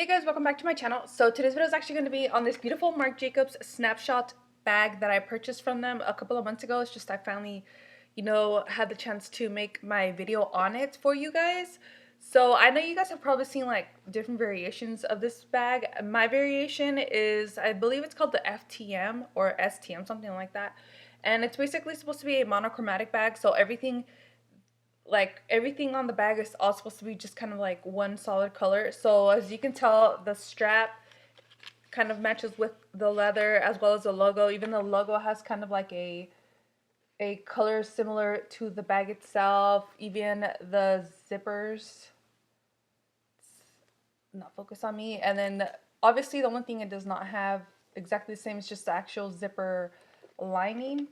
Hey guys, welcome back to my channel. So today's video is actually going to be on this beautiful Marc Jacobs Snapshot bag that I purchased from them a couple of months ago. It's just I finally, had the chance to make my video on it for you guys. So I know you guys have probably seen like different variations of this bag. My variation is, I believe it's called the FTM or STM, something like that. And it's basically supposed to be a monochromatic bag, so everything on the bag is all supposed to be just kind of like one solid color. So as you can tell, the strap kind of matches with the leather as well as the logo. Even the logo has kind of like a color similar to the bag itself. Even the zippers, not focus on me. And then obviously the one thing it does not have exactly the same is just the actual zipper lining,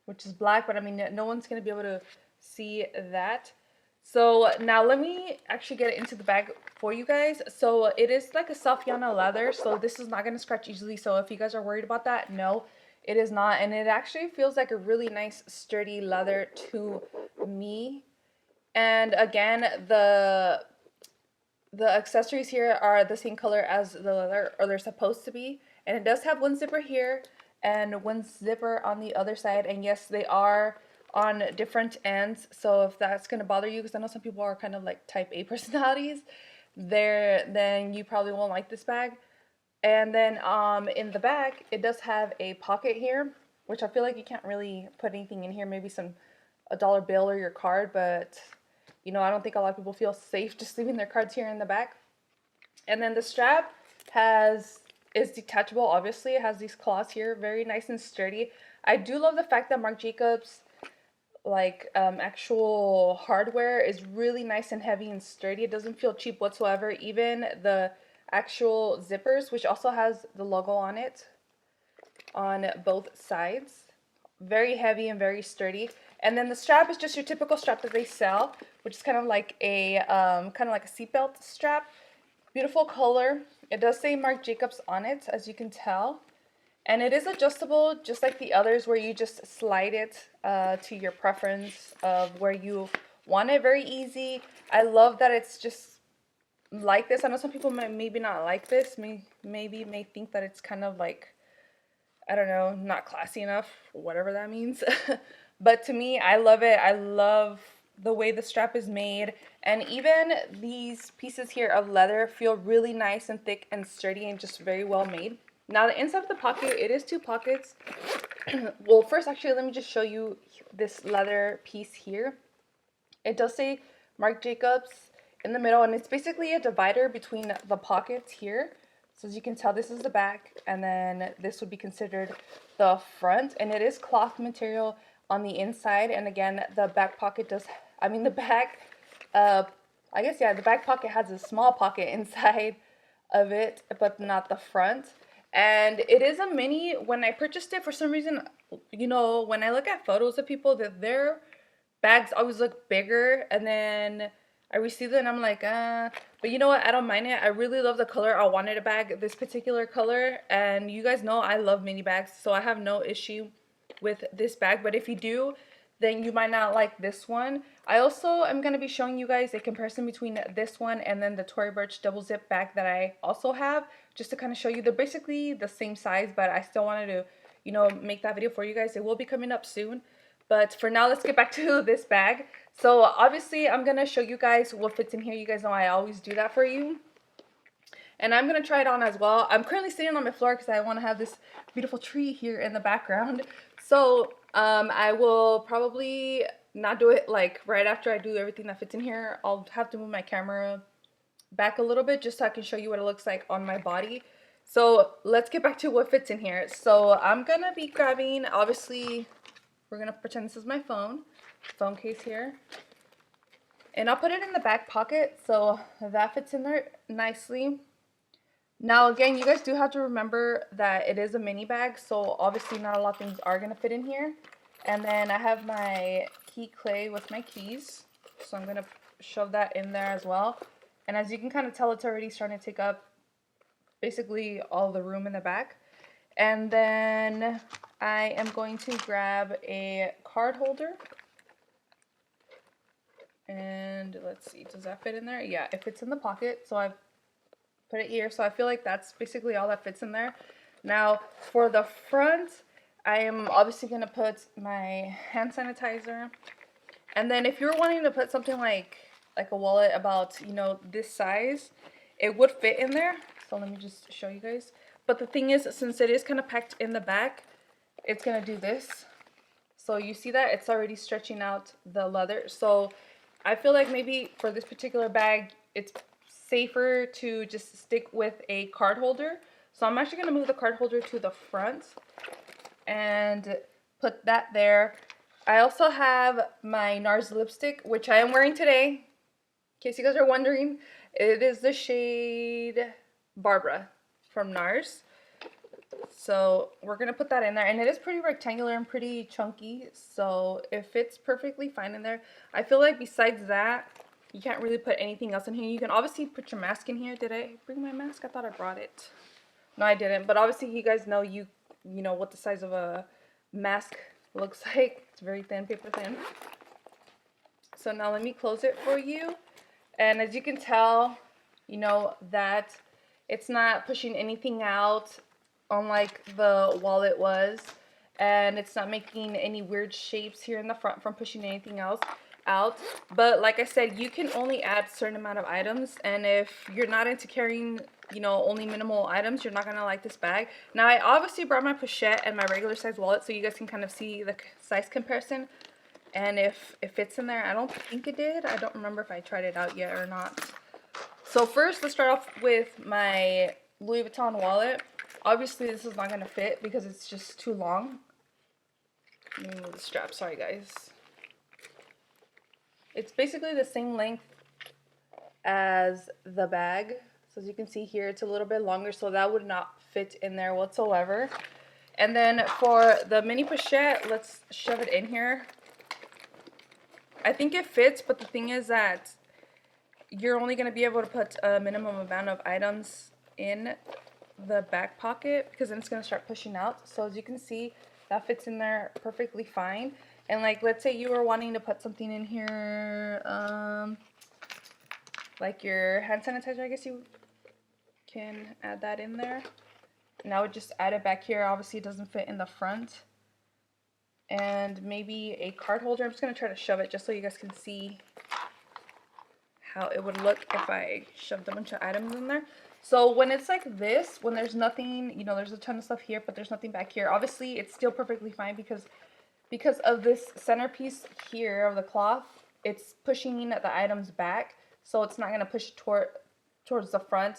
which is black, but I mean no one's gonna be able to see that. So now let me actually get into the bag for you guys. So it is like a soft yana leather, so this is not going to scratch easily. So if you guys are worried about that, no, it is not. And it actually feels like a really nice sturdy leather to me. And again, the accessories here are the same color as the leather, or they're supposed to be. And it does have one zipper here and one zipper on the other side. And yes, they are on different ends. So if that's going to bother you, because I know some people are kind of like type A personalities, then you probably won't like this bag. And then in the back, it does have a pocket here, which I feel like you can't really put anything in here, maybe a dollar bill or your card, but I don't think a lot of people feel safe just leaving their cards here in the back. And then the strap is detachable. Obviously, it has these claws here, very nice and sturdy. I do love the fact that Marc Jacobs actual hardware is really nice and heavy and sturdy. It doesn't feel cheap whatsoever. Even the actual zippers, which also has the logo on it on both sides, very heavy and very sturdy. And then the strap is just your typical strap that they sell, which is kind of like a seatbelt strap. Beautiful color. It does say Marc Jacobs on it, as you can tell. And it is adjustable just like the others, where you just slide it to your preference of where you want it. Very easy. I love that it's just like this. I know some people might maybe not like this, may think that it's kind of like, I don't know, not classy enough, whatever that means. But to me, I love it. I love the way the strap is made, and even these pieces here of leather feel really nice and thick and sturdy and just very well made. Now the inside of the pocket, it is two pockets. Well, first actually let me just show you this leather piece here. It does say Marc Jacobs in the middle, and it's basically a divider between the pockets here. So as you can tell, this is the back, and then this would be considered the front, and it is cloth material on the inside. And again, the back pocket does, the back, the back pocket has a small pocket inside of it, but not the front. And it is a mini. When I purchased it, for some reason, when I look at photos of people, that their bags always look bigger, and then I received it and I'm like, but you know what? I don't mind it. I really love the color. I wanted a bag this particular color, and you guys know I love mini bags, so I have no issue with this bag. But if you do, then you might not like this one. I also am going to be showing you guys a comparison between this one and then the Tory Burch double zip bag that I also have, just to kind of show you. They're basically the same size, but I still wanted to, make that video for you guys. It will be coming up soon. But for now, let's get back to this bag. So obviously, I'm going to show you guys what fits in here. You guys know I always do that for you. And I'm going to try it on as well. I'm currently sitting on my floor because I want to have this beautiful tree here in the background. So I will probably not do it like right after I do everything that fits in here. I'll have to move my camera back a little bit just so I can show you what it looks like on my body. So let's get back to what fits in here. So I'm going to be grabbing, obviously, we're going to pretend this is my phone case here. And I'll put it in the back pocket, so that fits in there nicely. Now again, you guys do have to remember that it is a mini bag, so obviously not a lot of things are going to fit in here. And then I have my key clay with my keys, so I'm going to shove that in there as well. And as you can kind of tell, it's already starting to take up basically all the room in the back. And then I am going to grab a card holder. And let's see, does that fit in there? Yeah, it fits in the pocket. So I've put it here. So I feel like that's basically all that fits in there. Now for the front, I am obviously going to put my hand sanitizer. And then if you're wanting to put something like a wallet about, you know, this size, it would fit in there. So let me just show you guys. But the thing is, since it is kind of packed in the back, it's going to do this. So you see that it's already stretching out the leather. So I feel like maybe for this particular bag, it's safer to just stick with a card holder. So I'm actually going to move the card holder to the front and put that there. I also have my NARS lipstick, which I am wearing today. In case you guys are wondering, it is the shade Barbara from NARS. So we're going to put that in there. And it is pretty rectangular and pretty chunky. So it fits perfectly fine in there. I feel like besides that, you can't really put anything else in here. You can obviously put your mask in here. Did I bring my mask? I thought I brought it. No, I didn't. But obviously you guys know you know what the size of a mask looks like. It's very thin, paper thin. So now let me close it for you. And as you can tell, you know, that it's not pushing anything out unlike the wallet was. And it's not making any weird shapes here in the front from pushing anything else out. But like I said, you can only add a certain amount of items. And if you're not into carrying, you know, only minimal items, you're not going to like this bag. Now, I obviously brought my pochette and my regular size wallet so you guys can kind of see the size comparison. And if it fits in there, I don't think it did. I don't remember if I tried it out yet or not. So first, let's start off with my Louis Vuitton wallet. Obviously, this is not going to fit because it's just too long. Let me move the strap. Sorry, guys. It's basically the same length as the bag. So as you can see here, it's a little bit longer, so that would not fit in there whatsoever. And then for the mini pochette, let's shove it in here. I think it fits, but the thing is that you're only going to be able to put a minimum amount of items in the back pocket because then it's going to start pushing out. So as you can see, that fits in there perfectly fine. And like, let's say you were wanting to put something in here, like your hand sanitizer, I guess you can add that in there. And I would just add it back here. Obviously, it doesn't fit in the front. And maybe a card holder. I'm just going to try to shove it just so you guys can see how it would look if I shoved a bunch of items in there. So when it's like this, when there's nothing, you know, there's a ton of stuff here, but there's nothing back here. Obviously, it's still perfectly fine because of this centerpiece here of the cloth, it's pushing the items back. So it's not going to push towards the front,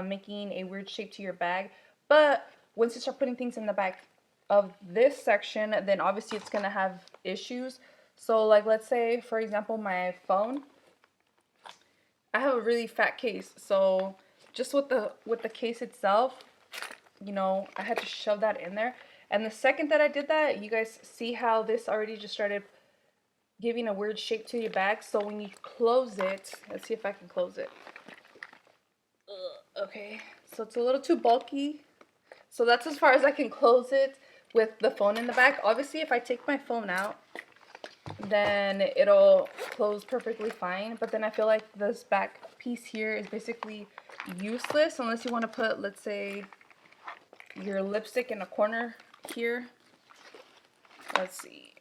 making a weird shape to your bag. But once you start putting things in the back of this section, then obviously it's going to have issues. So like, let's say, for example, my phone. I have a really fat case, so just with the case itself, you know, I had to shove that in there. And the second that I did that, you guys see how this already just started giving a weird shape to your bag. So when you close it, let's see if I can close it. Okay, so it's a little too bulky. So that's as far as I can close it with the phone in the back. Obviously, if I take my phone out, then it'll close perfectly fine. But then I feel like this back piece here is basically useless unless you want to put, let's say, your lipstick in a corner here. Let's see.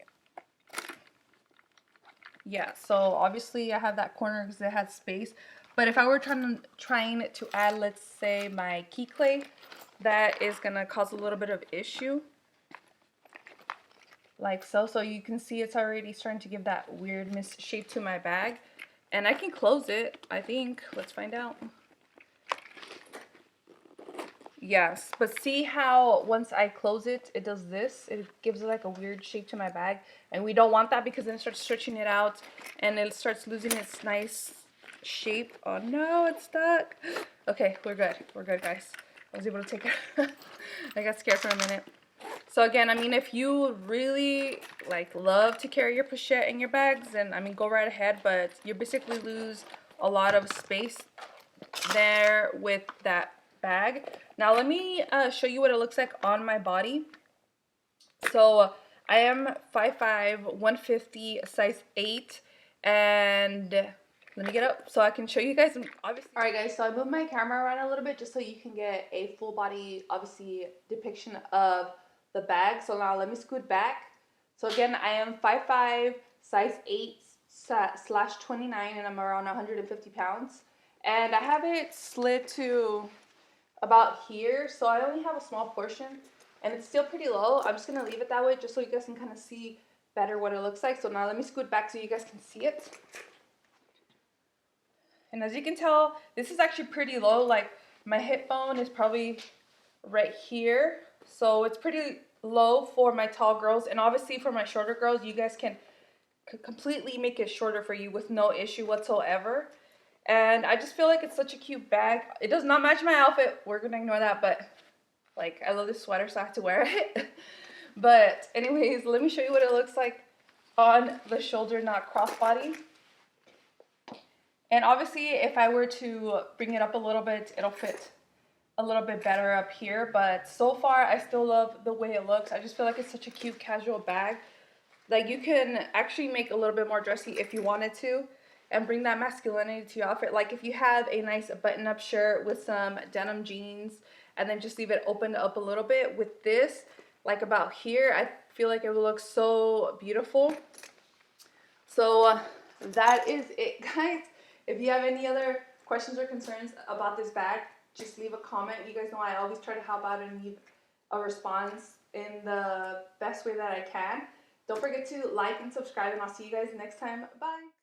Yeah, so obviously I have that corner because it has space. But if I were trying to add, let's say, my key clay, that is going to cause a little bit of issue. Like so. So you can see it's already starting to give that weird shape to my bag. And I can close it, I think. Let's find out. Yes, but see how once I close it, it does this. It gives it like a weird shape to my bag. And we don't want that because then it starts stretching it out and it starts losing its nice shape. Oh no, it's stuck. Okay, we're good. We're good, guys. I was able to take it. I got scared for a minute. So again, I mean, if you really like love to carry your pochette in your bags, then I mean, go right ahead. But you basically lose a lot of space there with that bag. Now let me show you what it looks like on my body. So I am 5'5", 150, size 8, and Let me get up so I can show you guys, obviously. All right, guys, so I moved my camera around a little bit just so you can get a full body, obviously, depiction of the bag. So now let me scoot back. So again, I am 5'5", size 8/29, and I'm around 150 pounds. And I have it slid to about here, so I only have a small portion, and it's still pretty low. I'm just gonna leave it that way just so you guys can kind of see better what it looks like. So now let me scoot back so you guys can see it. And as you can tell, this is actually pretty low. Like, my hip bone is probably right here, so it's pretty low for my tall girls. And obviously for my shorter girls, you guys can completely make it shorter for you with no issue whatsoever. And I just feel like it's such a cute bag. It does not match my outfit. We're gonna ignore that, but like, I love this sweater, so I have to wear it. But anyways, let me show you what it looks like on the shoulder knot crossbody. And obviously, if I were to bring it up a little bit, it'll fit a little bit better up here. But so far, I still love the way it looks. I just feel like it's such a cute casual bag. Like, you can actually make a little bit more dressy if you wanted to and bring that masculinity to your outfit. Like, if you have a nice button-up shirt with some denim jeans and then just leave it opened up a little bit with this, like about here, I feel like it would look so beautiful. So that is it, guys. If you have any other questions or concerns about this bag, just leave a comment. You guys know I always try to help out and leave a response in the best way that I can. Don't forget to like and subscribe, and I'll see you guys next time. Bye.